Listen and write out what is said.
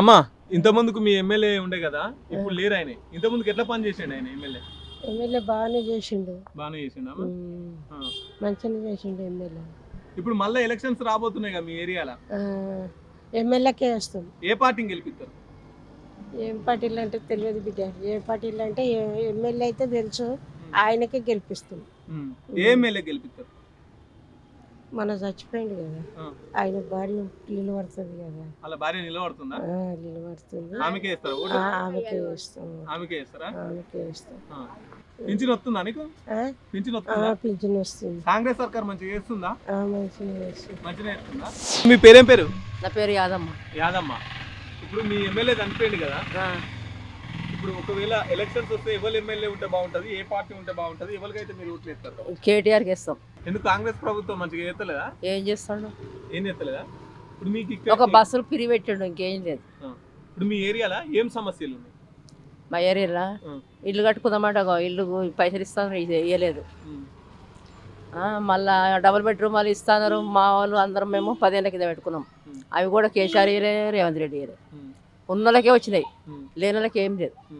అమ్మా ఇంత ముందుకు మీ ఎమ్మెల్యే ఉండే కదా, ఇప్పుడు లేరు ఆయన. ఇంత ముందుకు ఎట్లా పని చేసిండు ఆయన ఎమ్మెల్యే? ఎమ్మెల్యే బాగానే చేసిండు. బాగానే చేసిండు అమ్మా. మంచిగానే చేసిండు ఎమ్మెల్యే. ఇప్పుడు మళ్ళీ ఎలక్షన్స్ రాబోతున్నాయి కదా మీ ఏరియాలో, ఎమ్మెల్యేకే వేస్తాం. ఏ పార్టీని గెలిపిస్తారు? ఏం పార్టీలు అంటే తెలియదు బిడ్డ. ఏ పార్టీలు అంటే ఎమ్మెల్యే అయితే తెలుసు, ఆయనకే గెలిపిస్తాం. ఏ ఎమ్మెల్యే గెలిపిస్తారు? మన చచ్చిపోయింది కదా, ఆయన భార్య నిలబడుతుంది కదా. అలా భార్య నిలబడుతుందా? నిలబడుతుంది. ఆమెకే వేస్తారా? ఆమెకే వేస్తాం. ఆమెకే వేస్తారా? ఆమెకే వేస్తాం. పింఛన్ వస్తుందా నీకు? పింఛన్ వస్తుందా? పింఛన్ వస్తుంది. కాంగ్రెస్ సర్కార్ మంచిగా చేస్తుందా? మంచిగా చేస్తుంది. మంచిగా చేస్తుందా? మీ పేరేం పేరు? నా పేరు యాదమ్మ. యాదమ్మ. ఇప్పుడు మీ ఎమ్మెల్యే చనిపోయింది కదా, ఇప్పుడు ఒకవేళ ఎలక్షన్స్ వస్తే ఎవరు ఎమ్మెల్యే ఉంటే బాగుంటది, ఏ పార్టీ ఉంటే బాగుంటది, ఎవరికైతే మీరు ఓట్లు వేస్తారు? కేటీఆర్కి ఇస్తాం. ఎందుకు కాంగ్రెస్ ప్రభుత్వం మంచిగా చేస్తలేదా? ఏం చేస్తాడు? ఏం చేస్తలేదా? ఇప్పుడు మీకు ఒక బస్సులు పిరి పెట్టాడు, ఇంకేం లేదు. ఇప్పుడు మీ ఏరియాలో ఏం సమస్యలు ఉన్నాయి? మా ఏరియాలో ఇల్లు కట్టుకుందామంట, ఇల్లు పైసలు ఇస్తాను ఇవ్వలేదు. మళ్ళా డబుల్ బెడ్రూమ్ వాళ్ళు ఇస్తున్నారు. మా వాళ్ళు అందరం మేము 10 ఏళ్ళ కింద పెట్టుకున్నాం. అవి కూడా కేసీఆర్ ఇవ్వలే, రేవంత్ రెడ్డి ఇవ్వలే. ఉన్న వాళ్ళకే వచ్చినాయి, లేని వాళ్ళకి ఏం లేదు.